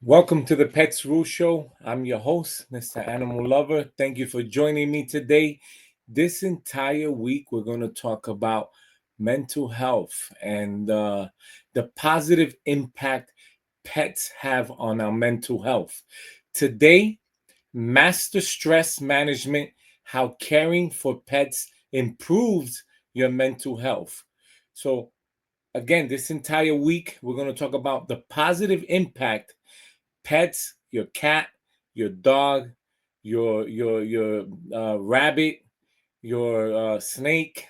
Welcome to the Pets Rule Show. I'm your host, Mr. Animal Lover. Thank you for joining me today. This entire week, we're going to talk about mental health and the positive impact pets have on our mental health. Today, master stress management, how caring for pets improves your mental health. So, again, this entire week, we're going to talk about the positive impact pets, your cat, your dog, your rabbit, your snake.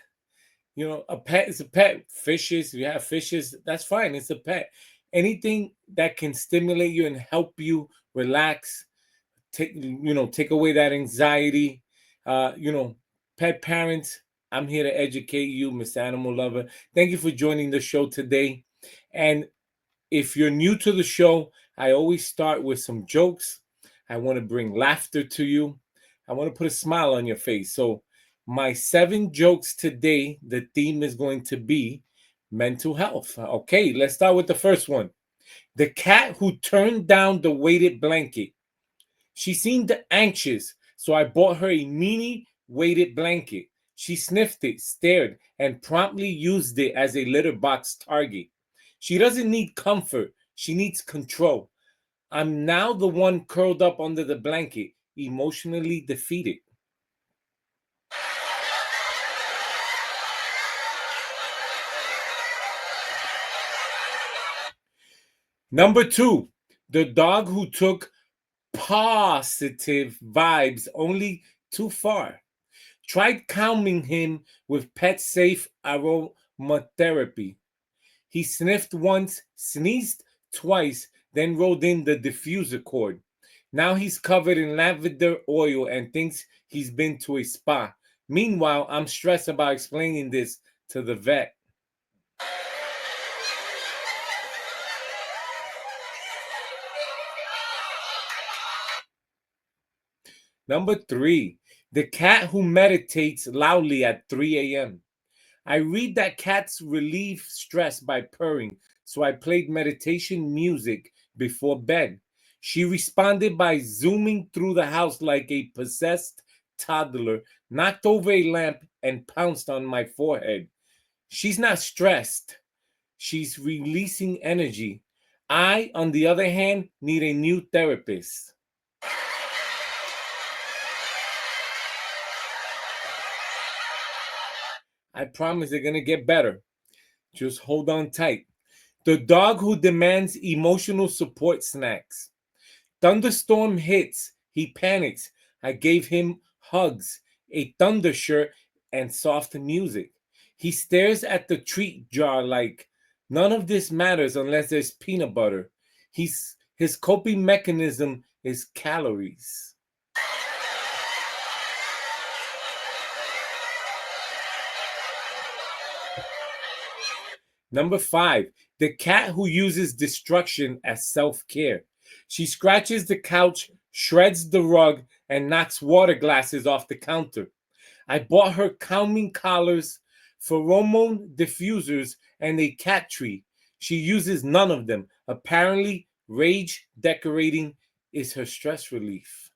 You know, a pet is a pet. Fishes, if you have fishes, that's fine. It's a pet. Anything that can stimulate you and help you relax, take away that anxiety. Pet parents, I'm here to educate you, Mr. Animal Lover. Thank you for joining the show today. And if you're new to the show, I always start with some jokes. I want to bring laughter to you. I want to put a smile on your face. So, my 7 jokes today, the theme is going to be mental health. Okay, let's start with the first one. The cat who turned down the weighted blanket. She seemed anxious, so I bought her a mini weighted blanket. She sniffed it, stared, and promptly used it as a litter box target. She doesn't need comfort, she needs control. I'm now the one curled up under the blanket, emotionally defeated. Number 2, the dog who took positive vibes only too far. Tried calming him with pet safe aromatherapy. He sniffed once, sneezed twice, then rolled in the diffuser cord. Now he's covered in lavender oil and thinks he's been to a spa. Meanwhile, I'm stressed about explaining this to the vet. Number 3, the cat who meditates loudly at 3 a.m. I read that cats relieve stress by purring, so I played meditation music before bed. She responded by zooming through the house like a possessed toddler, knocked over a lamp, and pounced on my forehead. She's not stressed, she's releasing energy. I, on the other hand, need a new therapist. I promise they're gonna get better. Just hold on tight. The dog who demands emotional support snacks. Thunderstorm hits. He panics. I gave him hugs, a thunder shirt, and soft music. He stares at the treat jar like none of this matters unless there's peanut butter. His coping mechanism is calories. Number 5, the cat who uses destruction as self-care. She scratches the couch, shreds the rug, and knocks water glasses off the counter. I bought her calming collars, pheromone diffusers, and a cat tree. She uses none of them. Apparently, rage decorating is her stress relief.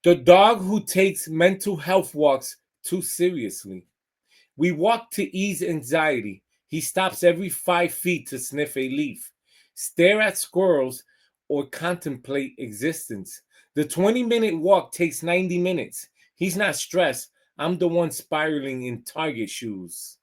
The dog who takes mental health walks too seriously. We walk to ease anxiety. He stops every 5 feet to sniff a leaf, stare at squirrels, or contemplate existence. The 20-minute walk takes 90 minutes. He's not stressed. I'm the one spiraling in Target shoes.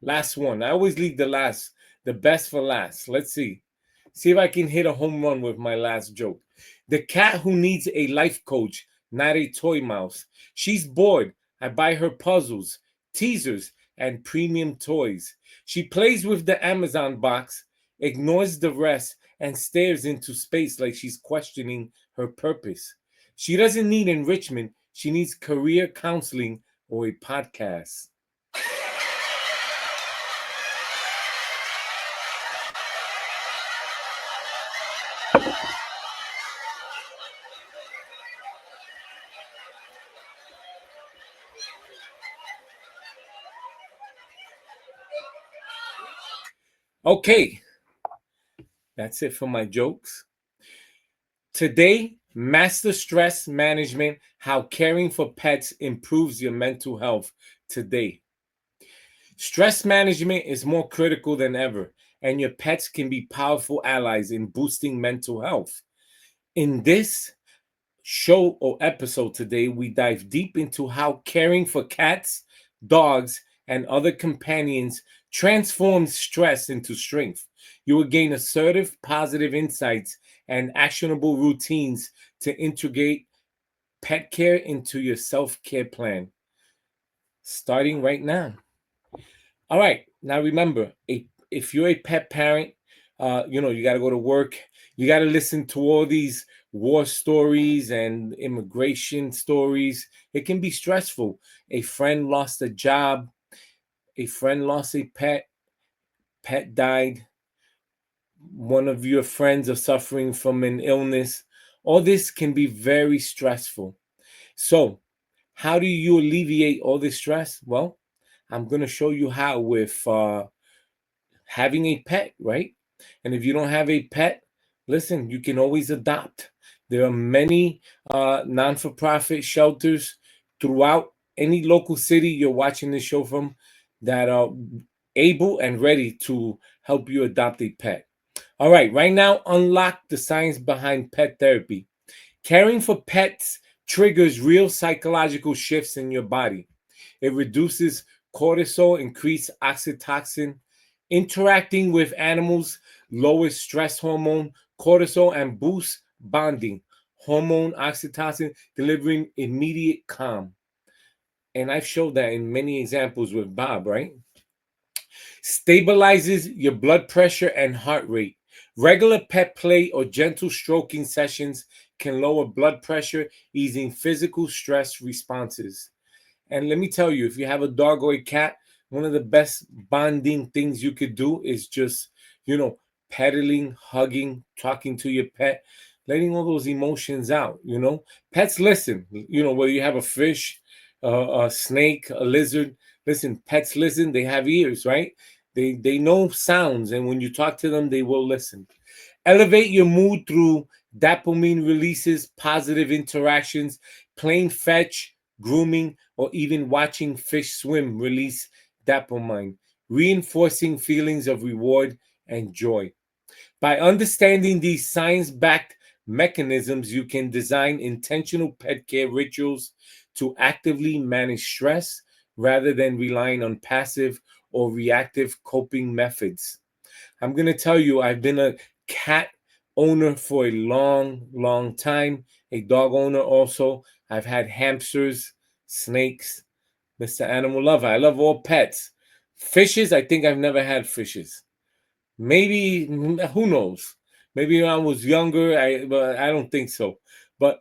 Last one. I always leave the best for last. Let's see. See if I can hit a home run with my last joke. The cat who needs a life coach, not a toy mouse. She's bored. I buy her puzzles, teasers, and premium toys. She plays with the Amazon box, ignores the rest, and stares into space like she's questioning her purpose. She doesn't need enrichment. She needs career counseling or a podcast. Okay, that's it for my jokes. Today, master stress management, how caring for pets improves your mental health today. Stress management is more critical than ever, and your pets can be powerful allies in boosting mental health. In this show or episode today, we dive deep into how caring for cats, dogs, and other companions transforms stress into strength. You will gain assertive, positive insights and actionable routines to integrate pet care into your self care plan, starting right now. All right. Now remember, if you're a pet parent, you got to go to work. You got to listen to all these war stories and immigration stories. It can be stressful. A friend lost a job. A friend lost a pet. Pet died. One of your friends are suffering from an illness. All this can be very stressful. So, how do you alleviate all this stress? Well, I'm going to show you how with having a pet, right? And if you don't have a pet, listen, you can always adopt. There are many non for profit shelters throughout any local city you're watching this show from that are able and ready to help you adopt a pet. All right now, unlock the science behind pet therapy. Caring for pets triggers real psychological shifts in your body. It reduces cortisol, increase oxytocin. Interacting with animals lowers stress hormone, cortisol, and boosts bonding hormone, oxytocin, delivering immediate calm. And I've showed that in many examples with Bob, right? Stabilizes your blood pressure and heart rate. Regular pet play or gentle stroking sessions can lower blood pressure, easing physical stress responses. And let me tell you, if you have a dog or a cat, one of the best bonding things you could do is just, pedaling, hugging, talking to your pet, letting all those emotions out. Pets listen, whether you have a fish, a snake, a lizard, listen, pets listen, they have ears, right? They know sounds, and when you talk to them, they will listen. Elevate your mood through dopamine releases, positive interactions, playing fetch, grooming, or even watching fish swim release dopamine, reinforcing feelings of reward and joy. By understanding these science backed mechanisms, you can design intentional pet care rituals to actively manage stress rather than relying on passive or reactive coping methods. I'm going to tell you, I've been a cat owner for a long, long time, a dog owner also. I've had hamsters, snakes, Mr. Animal Lover. I love all pets. Fishes, I think I've never had fishes. Maybe, who knows? Maybe when I was younger, but I don't think so. But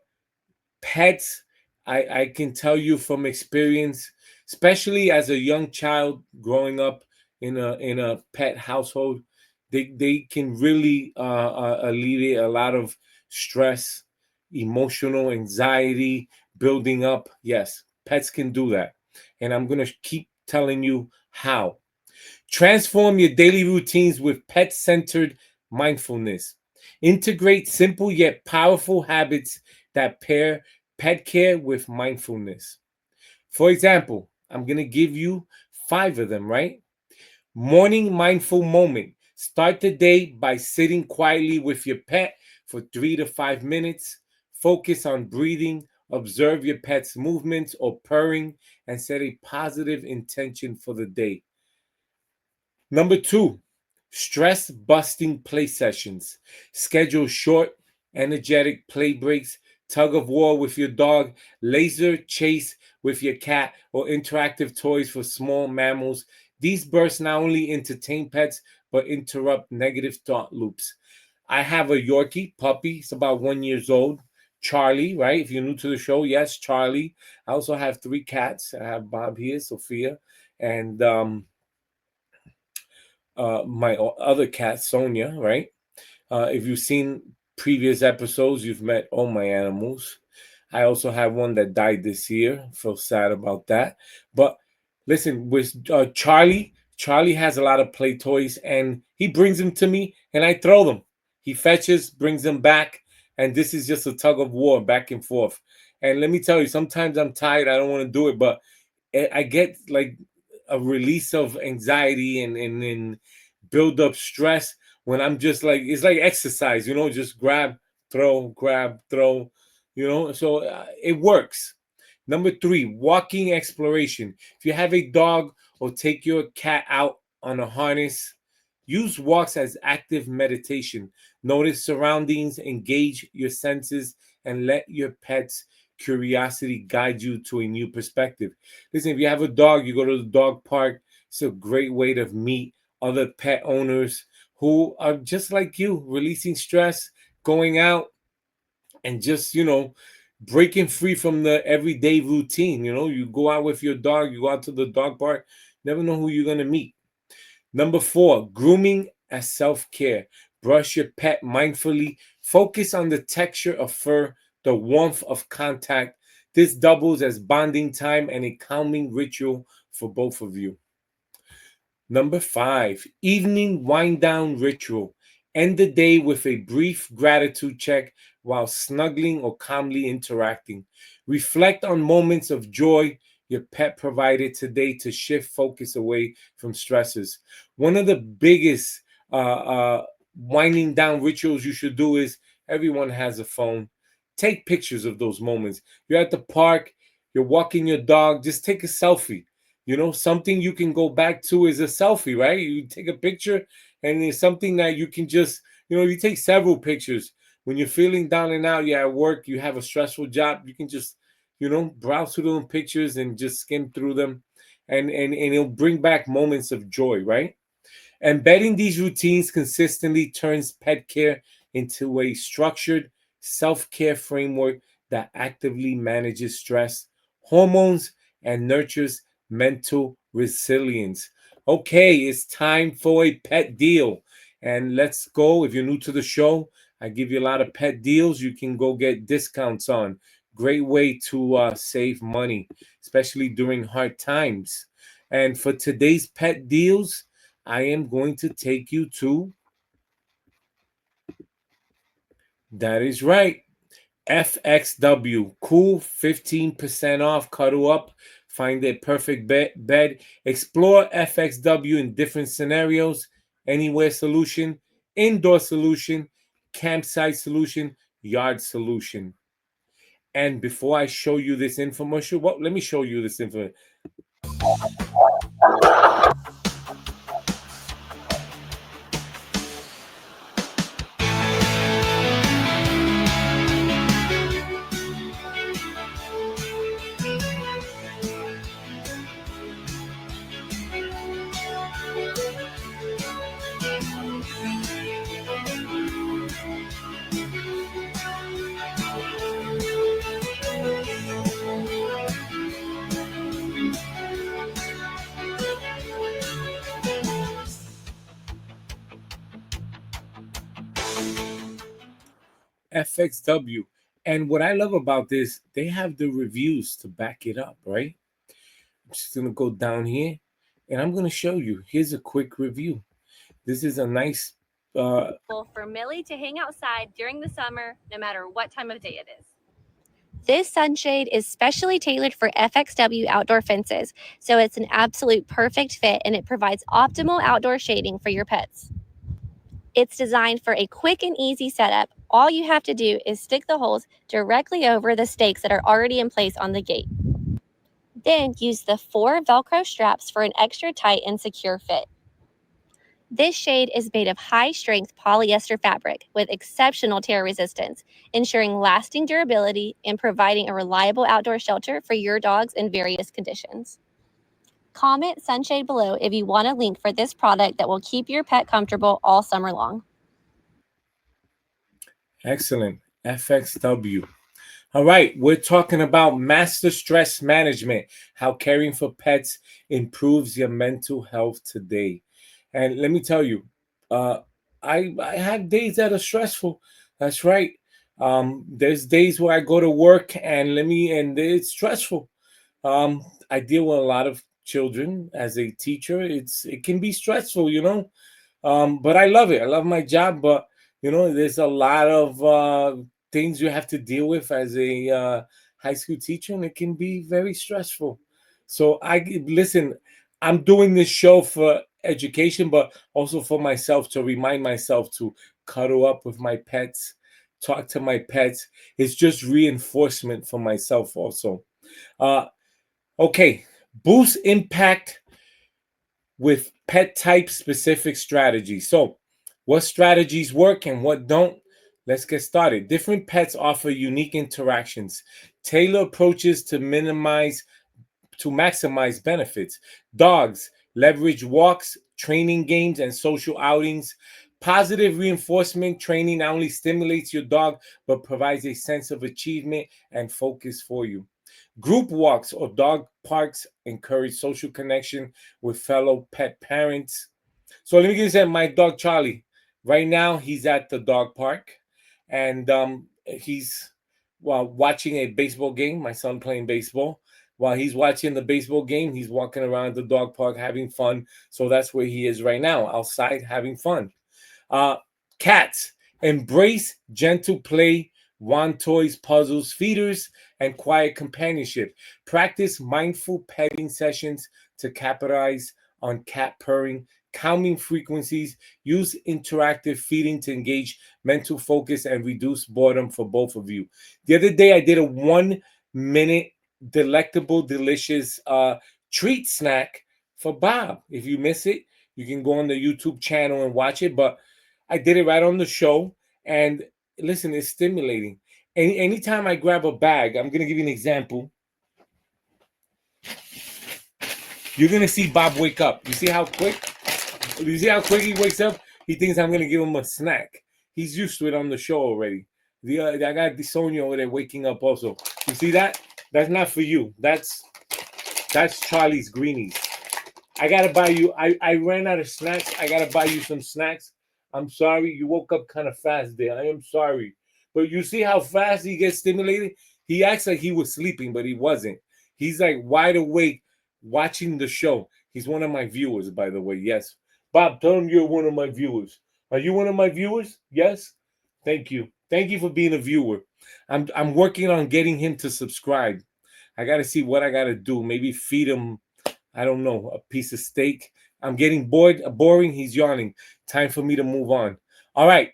pets, I can tell you from experience, especially as a young child growing up in a pet household, they can really alleviate a lot of stress, emotional anxiety building up. Yes, pets can do that, and I'm gonna keep telling you how. Transform your daily routines with pet centered mindfulness. Integrate simple yet powerful habits that pair pet care with mindfulness. For example, I'm going to give you 5 of them, right? Morning mindful moment. Start the day by sitting quietly with your pet for 3 to 5 minutes. Focus on breathing, observe your pet's movements or purring, and set a positive intention for the day. Number 2, stress busting play sessions. Schedule short, energetic play breaks, tug of war with your dog, laser chase with your cat, or interactive toys for small mammals. These bursts not only entertain pets, but interrupt negative thought loops. I have a Yorkie puppy. It's about 1 year old. Charlie, right? If you're new to the show, yes, Charlie. I also have 3 cats. I have Bob here, Sophia, and my other cat, Sonia, right? If you've seen previous episodes, you've met all my animals. I also have one that died this year. Feel sad about that. But listen, with Charlie, Charlie has a lot of play toys and he brings them to me and I throw them. He fetches, brings them back, and this is just a tug of war back and forth. And let me tell you, sometimes I'm tired, I don't want to do it, but I get like a release of anxiety and build up stress when I'm just like, it's like exercise, just grab, throw, so it works. Number three, walking exploration. If you have a dog or take your cat out on a harness, use walks as active meditation. Notice surroundings, engage your senses, and let your pet's curiosity guide you to a new perspective. Listen, if you have a dog, you go to the dog park. It's a great way to meet other pet owners who are just like you, releasing stress, going out, and just breaking free from the everyday routine. You go out with your dog, you go out to the dog park, never know who you're going to meet. Number four, grooming as self-care. Brush your pet mindfully. Focus on the texture of fur, the warmth of contact. This doubles as bonding time and a calming ritual for both of you. Number five, evening wind down ritual. End the day with a brief gratitude check while snuggling or calmly interacting. Reflect on moments of joy your pet provided today to shift focus away from stresses. One of the biggest winding down rituals you should do is, everyone has a phone. Take pictures of those moments. You're at the park, you're walking your dog, just take a selfie. Something you can go back to is a selfie, right? You take a picture and it's something that you can just, you take several pictures. When you're feeling down and out, you're at work, you have a stressful job, you can just, browse through them pictures and just skim through them, and it'll bring back moments of joy, right? Embedding these routines consistently turns pet care into a structured self care framework that actively manages stress, hormones, and nurtures mental resilience. Okay, it's time for a pet deal. And let's go. If you're new to the show, I give you a lot of pet deals you can go get discounts on. Great way to save money, especially during hard times. And for today's pet deals, I am going to take you to, that is right, FXW. Cool, 15% off, cuddle up, find a perfect bed. Explore FXW in different scenarios, anywhere solution, indoor solution, campsite solution, yard solution. And before I show you this infomercial, well, let me show you this information. FXW. And what I love about this, they have the reviews to back it up, right? I'm just gonna go down here and I'm gonna show you. Here's a quick review. This is a nice for Millie to hang outside during the summer, no matter what time of day it is. This sunshade is specially tailored for FXW outdoor fences, so it's an absolute perfect fit and it provides optimal outdoor shading for your pets. It's designed for a quick and easy setup. All you have to do is stick the holes directly over the stakes that are already in place on the gate. Then use the 4 Velcro straps for an extra tight and secure fit. This shade is made of high-strength polyester fabric with exceptional tear resistance, ensuring lasting durability and providing a reliable outdoor shelter for your dogs in various conditions. Comment sunshade below if you want a link for this product that will keep your pet comfortable all summer long. excellent FXW. All right, we're talking about master stress management, how caring for pets improves your mental health today. And let me tell you, uh, I have days that are stressful. That's right. There's days where I go to work and it's stressful. I deal with a lot of children as a teacher. It can be stressful, but I love it. I love my job, but there's a lot of things you have to deal with as a high school teacher, and it can be very stressful. So listen. I'm doing this show for education, but also for myself, to remind myself to cuddle up with my pets, talk to my pets. It's just reinforcement for myself also. Uh, okay, boost impact with pet type specific strategies. So, what strategies work and what don't? Let's get started. Different pets offer unique interactions, tailor approaches to maximize benefits. Dogs leverage walks, training games, and social outings. Positive reinforcement training not only stimulates your dog, but provides a sense of achievement and focus for you. Group walks or dog parks encourage social connection with fellow pet parents. So let me give you my dog Charlie. Right now, he's at the dog park, and he's watching a baseball game. My son playing baseball. While he's watching the baseball game, he's walking around the dog park having fun. So that's where he is right now, outside having fun. Uh, Cats embrace gentle play, wand toys, puzzles, feeders, and quiet companionship. Practice mindful petting sessions to capitalize on cat purring, calming frequencies. Use interactive feeding to engage mental focus and reduce boredom for both of you. The other day, I did a 1 minute delectable, delicious treat snack for Bob. If you miss it, you can go on the YouTube channel and watch it. But I did it right on the show. And listen, it's stimulating. Anytime I grab a bag, I'm going to give you an example. You're going to see Bob wake up. You see how quick? You see how quick he wakes up? He thinks I'm going to give him a snack. He's used to it on the show already. I got Sonia over there waking up also. You see that? That's not for you. That's Charlie's Greenies. I gotta buy you. I ran out of snacks. I gotta buy you some snacks. I'm sorry. You woke up kind of fast there. I am sorry. But you see how fast he gets stimulated? He acts like he was sleeping, but he wasn't. He's like wide awake watching the show. He's one of my viewers, by the way. Yes. Bob, tell him you're one of my viewers. Are you one of my viewers? Yes. Thank you. Thank you for being a viewer. I'm working on getting him to subscribe. I gotta see what I gotta do. Maybe feed him, I don't know, a piece of steak. I'm getting boring. He's yawning. Time for me to move on. All right.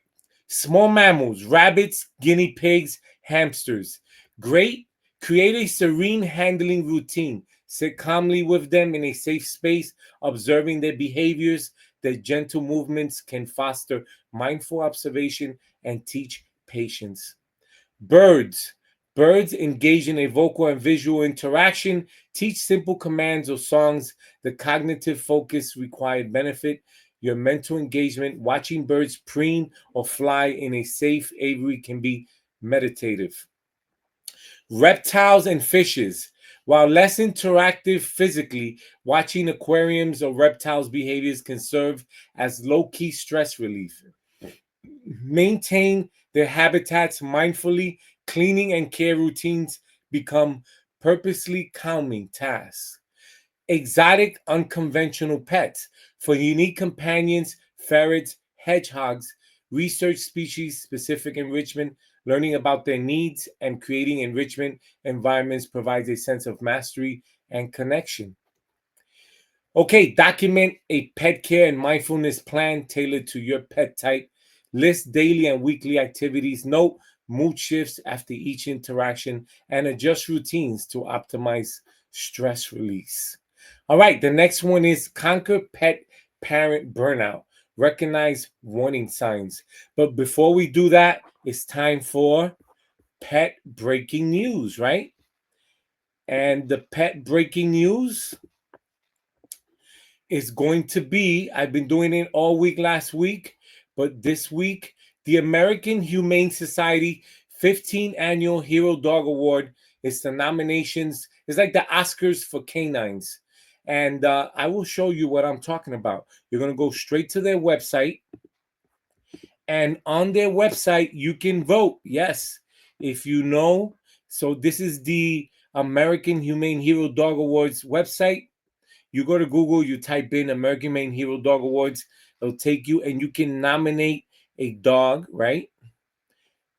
Small mammals, rabbits, guinea pigs, hamsters. Great. Create a serene handling routine. Sit calmly with them in a safe space, observing their behaviors. Their gentle movements can foster mindful observation and teach patience. Birds. Birds engage in a vocal and visual interaction. Teach simple commands or songs. The cognitive focus required benefit. Your mental engagement. Watching birds preen or fly in a safe aviary can be meditative. Reptiles and fishes. While less interactive physically, watching aquariums or reptiles' behaviors can serve as low-key stress relief. Maintain their habitats mindfully. Cleaning and care routines become purposely calming tasks. Exotic, unconventional pets. For unique companions, ferrets, hedgehogs, research species specific enrichment, learning about their needs, and creating enrichment environments provides a sense of mastery and connection. Okay, document a pet care and mindfulness plan tailored to your pet type. List daily and weekly activities. Note mood shifts after each interaction and adjust routines to optimize stress release. All right, the next one is conquer pet parent burnout. Recognize warning signs. But before we do that, it's time for pet breaking news, right? And the pet breaking news is going to be, I've been doing it all week last week, but this week, the American Humane Society 15th Annual Hero Dog Award is the nominations. It's like the Oscars for canines. And I will show you what I'm talking about. You're going to go straight to their website. And on their website, you can vote. Yes, if you know. So this is the American Humane Hero Dog Awards website. You go to Google, you type in American Made Hero Dog Awards, it'll take you, and you can nominate a dog, right?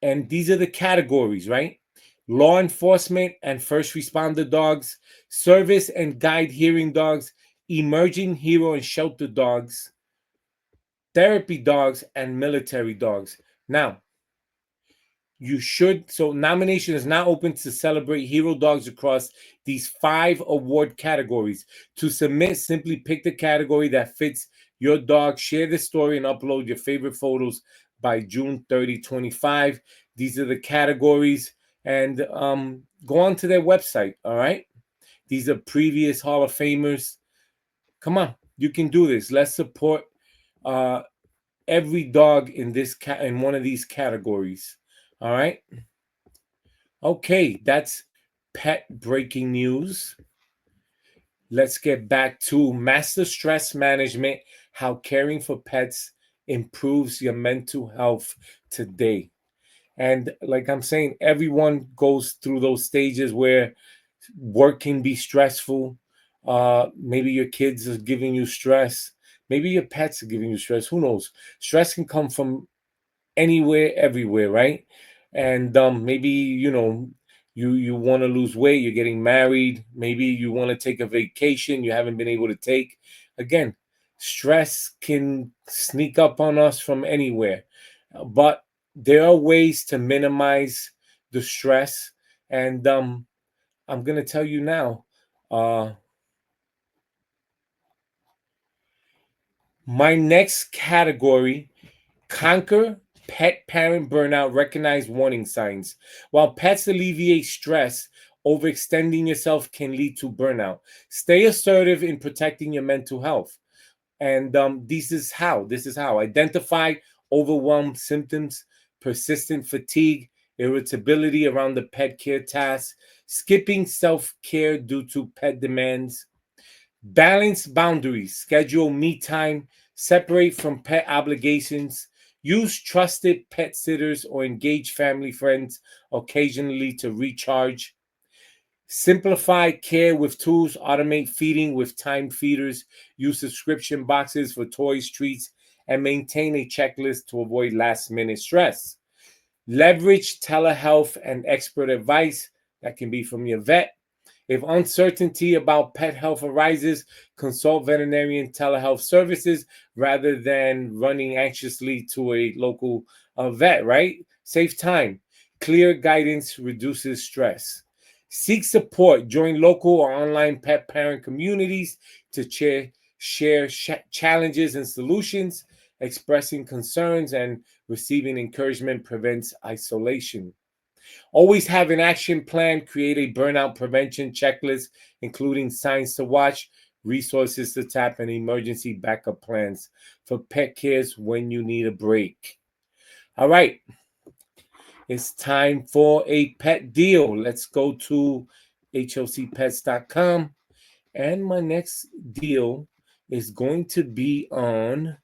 And these are the categories, right? Law enforcement and first responder dogs, service and guide hearing dogs, emerging hero and shelter dogs, therapy dogs, and military dogs. Now, you should, so nomination is now open to celebrate hero dogs across these 5 award categories. To submit, simply pick the category that fits your dog, share the story, and upload your favorite photos by June 30, 25. These are the categories, and go on to their website. All right, these are previous Hall of Famers. Come on, you can do this. Let's support uh every dog in this in one of these categories. All right. Okay, that's pet breaking news. Let's get back to master stress management, how caring for pets improves your mental health today. And like I'm saying, everyone goes through those stages where work can be stressful. Maybe your kids are giving you stress. Maybe your pets are giving you stress. Who knows? Stress can come from anywhere, everywhere, right? And maybe you want to lose weight, you're getting married, maybe you want to take a vacation you haven't been able to take. Again, stress can sneak up on us from anywhere, but there are ways to minimize the stress, and I'm gonna tell you now. My next category: conquer pet parent burnout, recognize warning signs. While pets alleviate stress, overextending yourself can lead to burnout. Stay assertive in protecting your mental health. And this is how identify overwhelm symptoms, persistent fatigue, irritability around the pet care tasks, skipping self-care due to pet demands. Balance boundaries, schedule me time, separate from pet obligations, use trusted pet sitters or engage family friends occasionally to recharge. Simplify care with tools, automate feeding with time feeders, use subscription boxes for toys, treats, and maintain a checklist to avoid last minute stress. Leverage telehealth and expert advice that can be from your vet. If uncertainty about pet health arises, consult veterinarian telehealth services rather than running anxiously to a local vet, right? Save time. Clear guidance reduces stress. Seek support. Join local or online pet parent communities to share challenges and solutions. Expressing concerns and receiving encouragement prevents isolation. Always have an action plan. Create a burnout prevention checklist, including signs to watch, resources to tap, and emergency backup plans for pet cares when you need a break. All right, it's time for a pet deal. Let's go to hocpets.com. And my next deal is going to be on,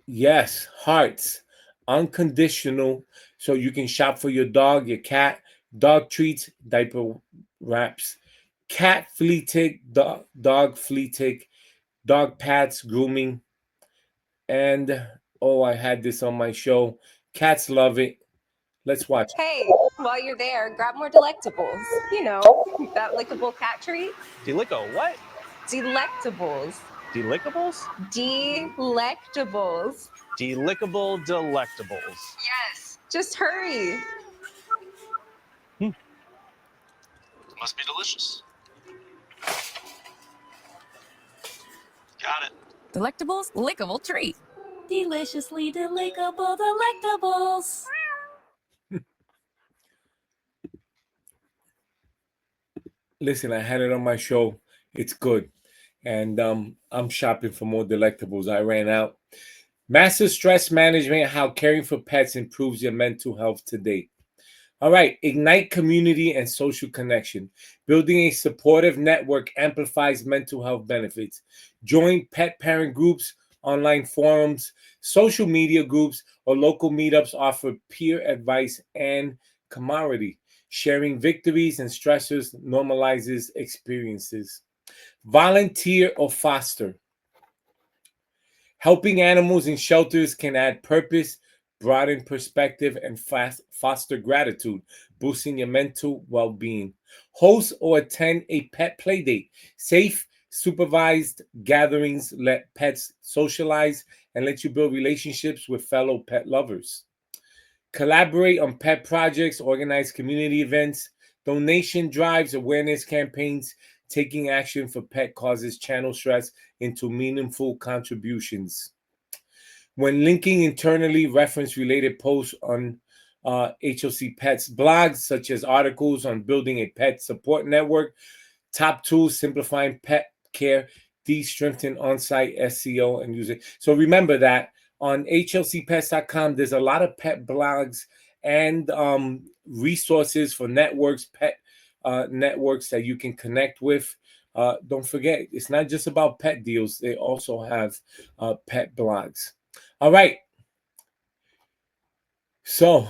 yes, hearts, unconditional. So you can shop for your dog, your cat, dog treats, diaper wraps, cat flea tick, dog flea tick, dog pads, grooming, and oh, I had this on my show. Cats love it. Let's watch. Hey, while you're there, grab more delectables. You know, that lickable cat treat. Delicto what? Delectables. Delickables? Delectables. Delickable delectables. Yes. Just hurry. Must be delicious. Got it. Delectables lickable treat. Deliciously delickable delectables. Listen, I had it on my show. It's good. And I'm shopping for more delectables. I ran out. Master stress management, how caring for pets improves your mental health today. All right, ignite community and social connection. Building a supportive network amplifies mental health benefits. Join pet parent groups, online forums, social media groups, or local meetups offer peer advice and camaraderie. Sharing victories and stressors normalizes experiences. Volunteer or foster. Helping animals in shelters can add purpose, broaden perspective, and foster gratitude, boosting your mental well-being. Host or attend a pet play date. Safe, supervised gatherings let pets socialize and let you build relationships with fellow pet lovers. Collaborate on pet projects, organize community events, donation drives, awareness campaigns. Taking action for pet causes channel stress into meaningful contributions. When linking internally, reference related posts on HOC Pets blogs, such as articles on building a pet support network, top tools simplifying pet care, these strengthen on-site SEO and using. So remember that on hlcpets.com, there's a lot of pet blogs and resources for networks, pet networks that you can connect with. Don't forget, it's not just about pet deals. They also have pet blogs. All right. So,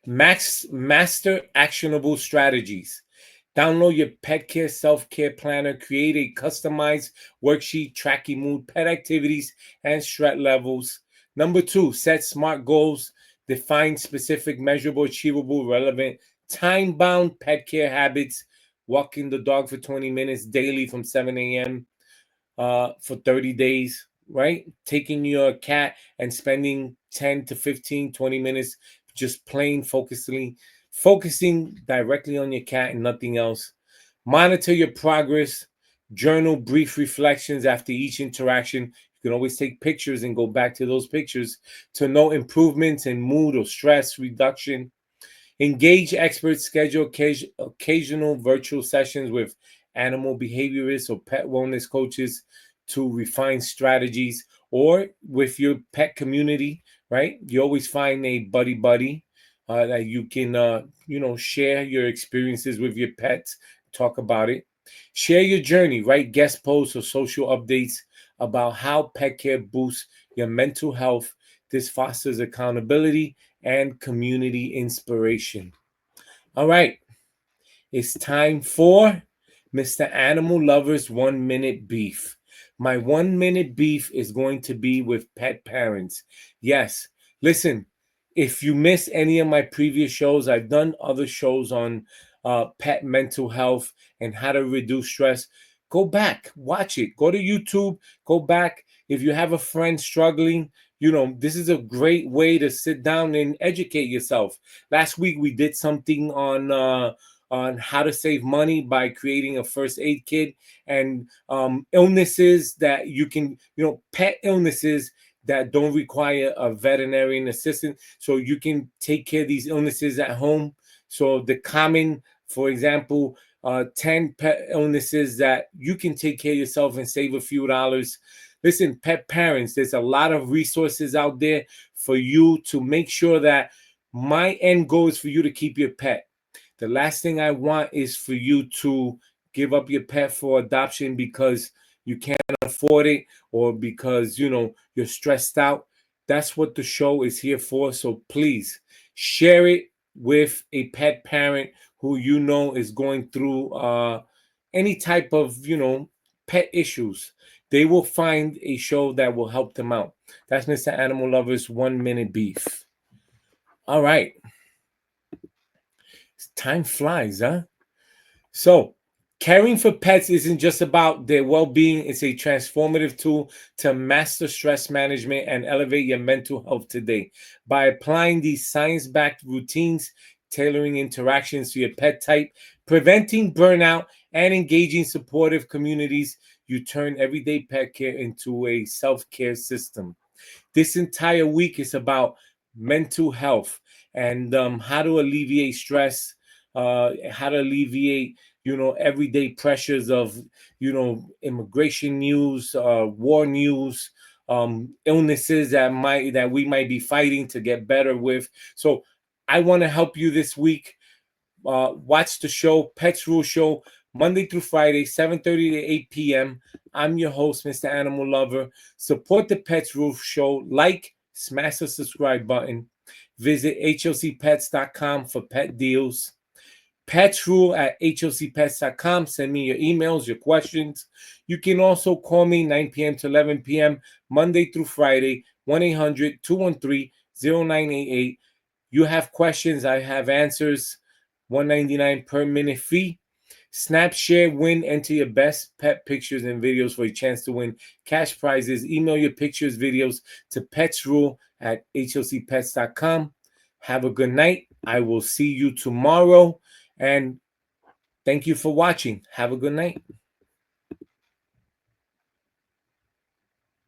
master actionable strategies. Download your pet care self-care planner. Create a customized worksheet tracking mood, pet activities, and stress levels. Number 2, set smart goals. Define specific, measurable, achievable, relevant, time-bound pet care habits. Walking the dog for 20 minutes daily from 7 a.m. For 30 days, right? Taking your cat and spending 10 to 15, 20 minutes just playing, focusing directly on your cat and nothing else. Monitor your progress. Journal brief reflections after each interaction. You can always take pictures and go back to those pictures to note improvements in mood or stress reduction. Engage experts. Schedule occasional virtual sessions with animal behaviorists or pet wellness coaches to refine strategies, or with your pet community, right? You always find a buddy that you can, share your experiences with your pets, talk about it. Share your journey, write guest posts or social updates about how pet care boosts your mental health. This fosters accountability and community inspiration. All right, it's time for Mr. Animal Lover's 1 minute beef. My 1 minute beef is going to be with pet parents. Yes, listen, if you missed any of my previous shows, I've done other shows on pet mental health and how to reduce stress. Go back, watch it. Go to YouTube, go back. If you have a friend struggling, this is a great way to sit down and educate yourself. Last week we did something on how to save money by creating a first aid kit, and illnesses that you can, pet illnesses that don't require a veterinarian assistant, so you can take care of these illnesses at home. So the common, for example, 10 pet illnesses that you can take care of yourself and save a few dollars. Listen, pet parents, there's a lot of resources out there for you to make sure that my end goal is for you to keep your pet. The last thing I want is for you to give up your pet for adoption because you can't afford it or because, you're stressed out. That's what the show is here for. So please share it with a pet parent who is going through any type of, pet issues. They will find a show that will help them out. That's Mr. Animal Lover's 1 minute beef. All right. Time flies, huh? So, caring for pets isn't just about their well-being. It's a transformative tool to master stress management and elevate your mental health today. By applying these science-backed routines, tailoring interactions to your pet type, preventing burnout, and engaging supportive communities, you turn everyday pet care into a self-care system. This entire week is about mental health and how to alleviate stress, how to alleviate, everyday pressures of, immigration news, war news, illnesses that we might be fighting to get better with. So I want to help you this week. Watch the show, Pets Rule Show, Monday through Friday, 7:30 to 8 p.m. I'm your host, Mr. Animal Lover. Support the Pets Rule Show. Smash the subscribe button. Visit HOCPets.com for pet deals. petsrule@hocpets.com. Send me your emails, your questions. You can also call me 9 p.m. to 11 p.m. Monday through Friday, 1-800-213-0988. You have questions, I have answers. $1.99 per minute fee. Snap, share, win, enter your best pet pictures and videos for a chance to win cash prizes. Email your pictures, videos to petsrule@hocpets.com. Have a good night. I will see you tomorrow. And thank you for watching. Have a good night.